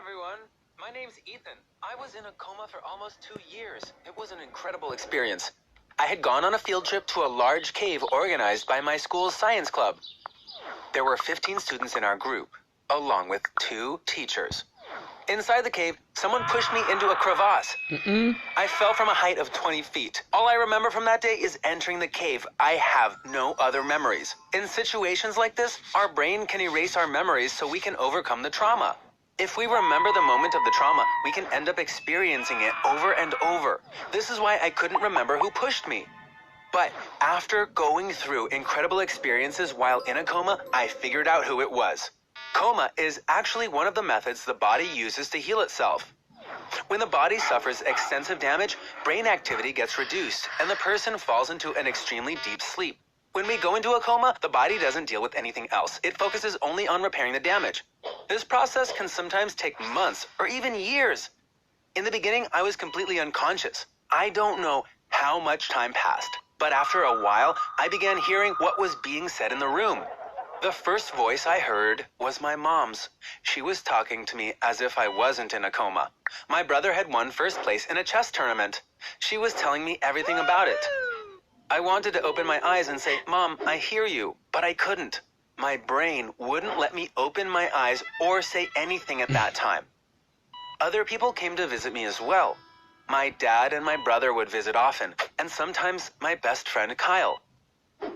everyone. My name's Ethan. I was in a coma for almost 2 years. It was an incredible experience. I had gone on a field trip to a large cave organized by my school's science club. There were 15 students in our group, along with 2 teachers. Inside the cave, someone pushed me into a crevasse. I fell from a height of 20 feet. All I remember from that day is entering the cave. I have no other memories. In situations like this, our brain can erase our memories so we can overcome the trauma. If we remember the moment of the trauma, we can end up experiencing it over and over. This is why I couldn't remember who pushed me. But after going through incredible experiences while in a coma, I figured out who it was. Coma is actually one of the methods the body uses to heal itself. When the body suffers extensive damage, brain activity gets reduced, and the person falls into an extremely deep sleep. When we go into a coma, the body doesn't deal with anything else. It focuses only on repairing the damage. This process can sometimes take months or even years. In the beginning, I was completely unconscious. I don't know how much time passed, but after a while, I began hearing what was being said in the room. The first voice I heard was my mom's. She was talking to me as if I wasn't in a coma. My brother had won first place in a chess tournament. She was telling me everything about it. I wanted to open my eyes and say, "Mom, I hear you," but I couldn't. My brain wouldn't let me open my eyes or say anything at that time. Other people came to visit me as well. My dad and my brother would visit often, and sometimes my best friend Kyle.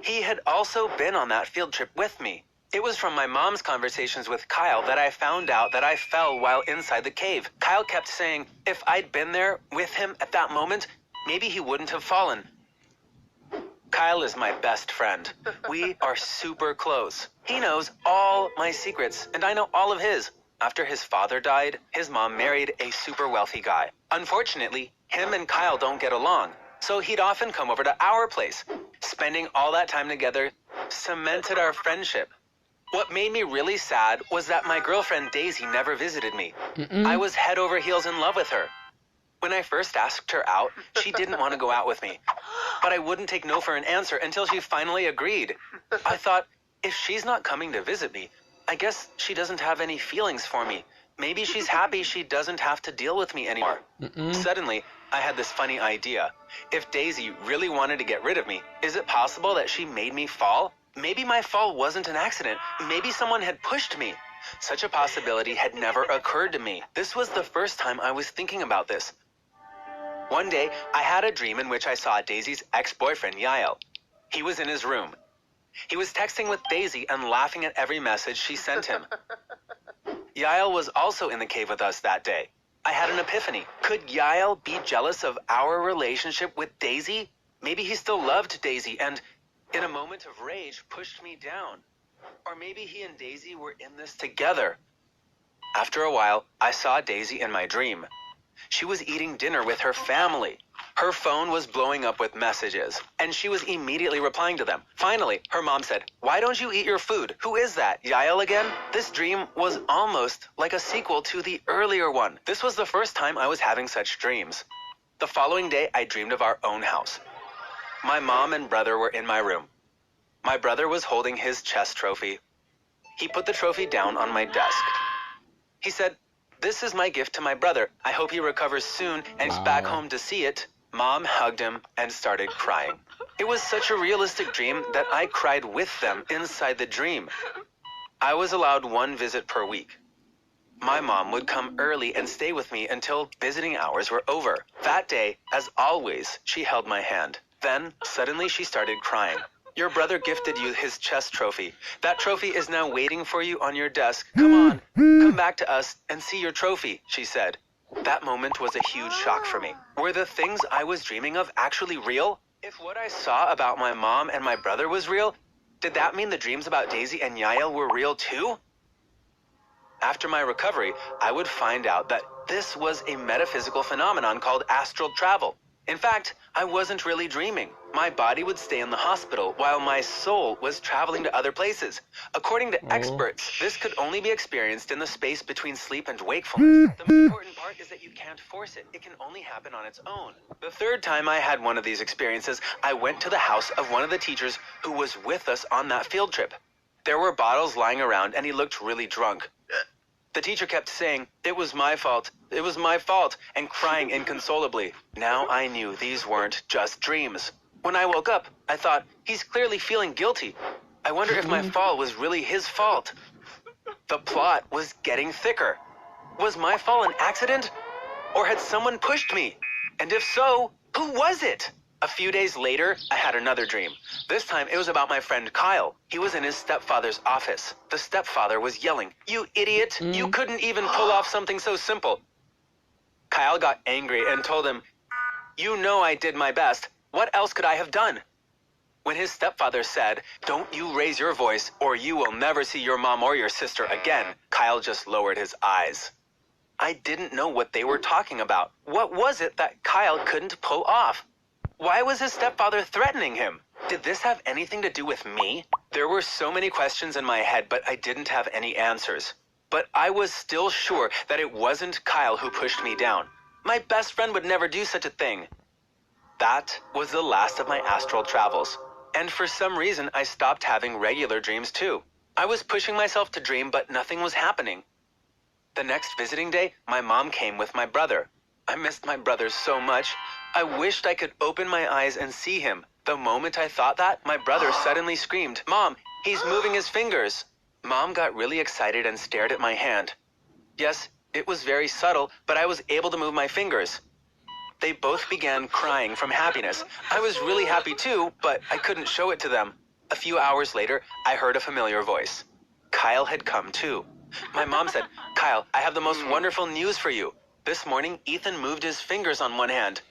He had also been on that field trip with me. It was from my mom's conversations with Kyle that I found out that I fell while inside the cave. Kyle kept saying if I'd been there with him at that moment, maybe he wouldn't have fallen. Kyle is my best friend. We are super close. He knows all my secrets, and I know all of his. After his father died, his mom married a super wealthy guy. Unfortunately, him and Kyle don't get along. So he'd often come over to our place. Spending all that time together cemented our friendship. What made me really sad was that my girlfriend Daisy never visited me. I was head over heels in love with her. When I first asked her out, she didn't want to go out with me. But I wouldn't take no for an answer until she finally agreed. I thought, if she's not coming to visit me, I guess she doesn't have any feelings for me. Maybe she's happy she doesn't have to deal with me anymore. Suddenly, I had this funny idea. If Daisy really wanted to get rid of me, is it possible that she made me fall? Maybe my fall wasn't an accident. Maybe someone had pushed me. Such a possibility had never occurred to me. This was the first time I was thinking about this. One day, I had a dream in which I saw Daisy's ex-boyfriend, Yael. He was in his room. He was texting with Daisy and laughing at every message she sent him. Yael was also in the cave with us that day. I had an epiphany. Could Yael be jealous of our relationship with Daisy? Maybe he still loved Daisy and, in a moment of rage, pushed me down. Or maybe he and Daisy were in this together. After a while, I saw Daisy in my dream. She was eating dinner with her family. Her phone was blowing up with messages, and she was immediately replying to them. Finally, her mom said, "Why don't you eat your food? Who is that, Yael again?" This dream was almost like a sequel to the earlier one. This was the first time I was having such dreams. The following day, I dreamed of our own house. My mom and brother were in my room. My brother was holding his chess trophy. He put the trophy down on my desk. He said, "This is my gift to my brother. I hope he recovers soon and is back home to see it." Mom hugged him and started crying. It was such a realistic dream that I cried with them inside the dream. I was allowed 1 visit per week. My mom would come early and stay with me until visiting hours were over. That day, as always, she held my hand. Then, suddenly she started crying. "Your brother gifted you his chess trophy. That trophy is now waiting for you on your desk. Come on, come back to us and see your trophy," she said. That moment was a huge shock for me. Were the things I was dreaming of actually real? If what I saw about my mom and my brother was real, did that mean the dreams about Daisy and Yael were real too? After my recovery, I would find out that this was a metaphysical phenomenon called astral travel. In fact, I wasn't really dreaming. My body would stay in the hospital while my soul was traveling to other places. According to experts, this could only be experienced in the space between sleep and wakefulness. The most important part is that you can't force it. It can only happen on its own. The third time I had one of these experiences, I went to the house of one of the teachers who was with us on that field trip. There were bottles lying around and he looked really drunk. The teacher kept saying, "It was my fault, it was my fault," and crying inconsolably. Now I knew these weren't just dreams. When I woke up, I thought, he's clearly feeling guilty. I wonder if my fall was really his fault. The plot was getting thicker. Was my fall an accident? Or had someone pushed me? And if so, who was it? A few days later, I had another dream. This time, it was about my friend Kyle. He was in his stepfather's office. The stepfather was yelling, "You idiot! You couldn't even pull off something so simple." Kyle got angry and told him, "You know I did my best. What else could I have done?" When his stepfather said, "Don't you raise your voice or you will never see your mom or your sister again," Kyle just lowered his eyes. I didn't know what they were talking about. What was it that Kyle couldn't pull off? Why was his stepfather threatening him? Did this have anything to do with me? There were so many questions in my head, but I didn't have any answers. But I was still sure that it wasn't Kyle who pushed me down. My best friend would never do such a thing. That was the last of my astral travels. And for some reason, I stopped having regular dreams too. I was pushing myself to dream, but nothing was happening. The next visiting day, my mom came with my brother. I missed my brother so much. I wished I could open my eyes and see him. The moment I thought that, my brother suddenly screamed, "Mom, he's moving his fingers." Mom got really excited and stared at my hand. Yes, it was very subtle, but I was able to move my fingers. They both began crying from happiness. I was really happy too, but I couldn't show it to them. A few hours later, I heard a familiar voice. Kyle had come too. My mom said, "Kyle, I have the most wonderful news for you. This morning, Ethan moved his fingers on one hand."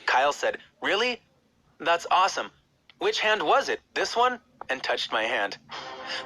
Kyle said, "Really? That's awesome. Which hand was it? This one?" And touched my hand.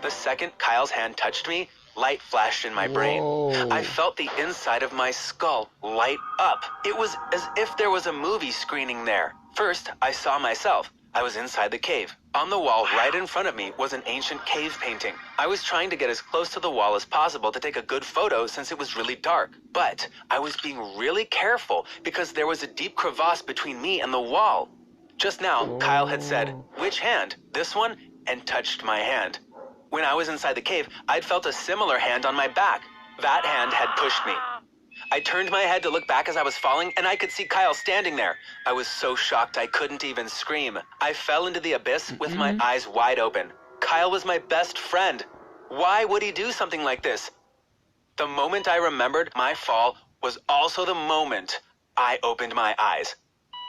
The second Kyle's hand touched me, light flashed in my brain. Whoa. I felt the inside of my skull light up. It was as if there was a movie screening there. First, I saw myself. I was inside the cave. On the wall right in front of me was an ancient cave painting. I was trying to get as close to the wall as possible to take a good photo since it was really dark. But I was being really careful because there was a deep crevasse between me and the wall. Just now, Kyle had said, "Which hand? This one?" and touched my hand. When I was inside the cave, I'd felt a similar hand on my back. That hand had pushed me. I turned my head to look back as I was falling, and I could see Kyle standing there. I was so shocked I couldn't even scream. I fell into the abyss with my eyes wide open. Kyle was my best friend. Why would he do something like this? The moment I remembered my fall was also the moment I opened my eyes.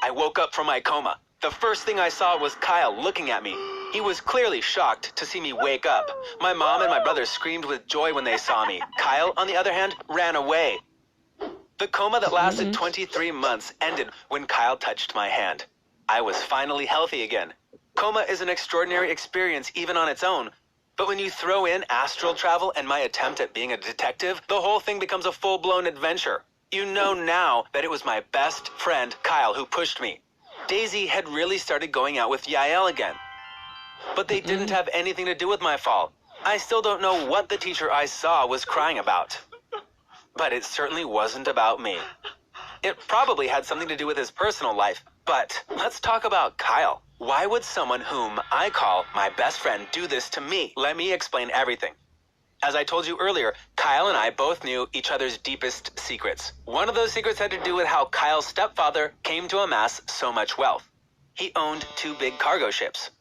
I woke up from my coma. The first thing I saw was Kyle looking at me. He was clearly shocked to see me wake up. My mom and my brother screamed with joy when they saw me. Kyle, on the other hand, ran away. The coma that lasted 23 months ended when Kyle touched my hand. I was finally healthy again. Coma is an extraordinary experience even on its own. But when you throw in astral travel and my attempt at being a detective, the whole thing becomes a full-blown adventure. You know now that it was my best friend, Kyle, who pushed me. Daisy had really started going out with Yael again. But they didn't have anything to do with my fall. I still don't know what the teacher I saw was crying about. But it certainly wasn't about me. It probably had something to do with his personal life. But let's talk about Kyle. Why would someone whom I call my best friend do this to me? Let me explain everything. As I told you earlier, Kyle and I both knew each other's deepest secrets. One of those secrets had to do with how Kyle's stepfather came to amass so much wealth. He owned 2 big cargo ships.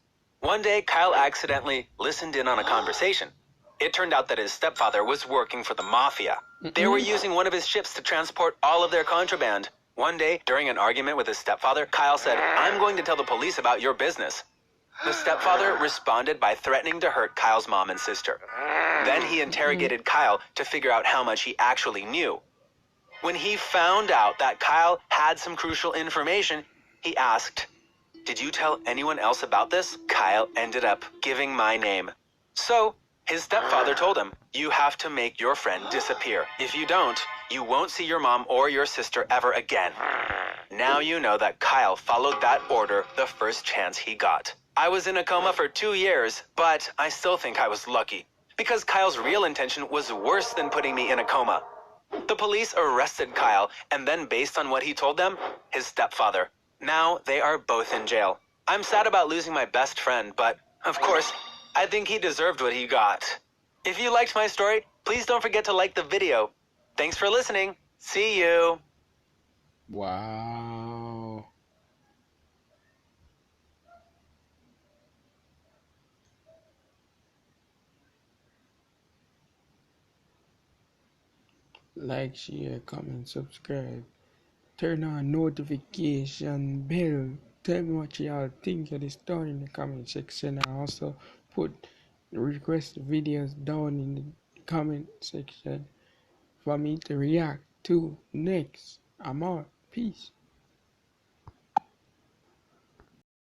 One day, Kyle accidentally listened in on a conversation. It turned out that his stepfather was working for the mafia. They were using one of his ships to transport all of their contraband. One day, during an argument with his stepfather, Kyle said, "I'm going to tell the police about your business." The stepfather responded by threatening to hurt Kyle's mom and sister. Then he interrogated Kyle to figure out how much he actually knew. When he found out that Kyle had some crucial information, he asked, "Did you tell anyone else about this?" Kyle ended up giving my name. So, his stepfather told him, "You have to make your friend disappear. If you don't, you won't see your mom or your sister ever again." Now you know that Kyle followed that order the first chance he got. I was in a coma for 2 years, but I still think I was lucky. Because Kyle's real intention was worse than putting me in a coma. The police arrested Kyle, and then based on what he told them, his stepfather. Now they are both in jail. I'm sad about losing my best friend, but, of course, I think he deserved what he got. If you liked my story, please don't forget to like the video. Thanks for listening. See you. Wow. Like, share, comment, subscribe. Turn on notification bell. Tell me what y'all think of this down in the comment section. And also put request videos down in the comment section for me to react to next. I'm out. Peace.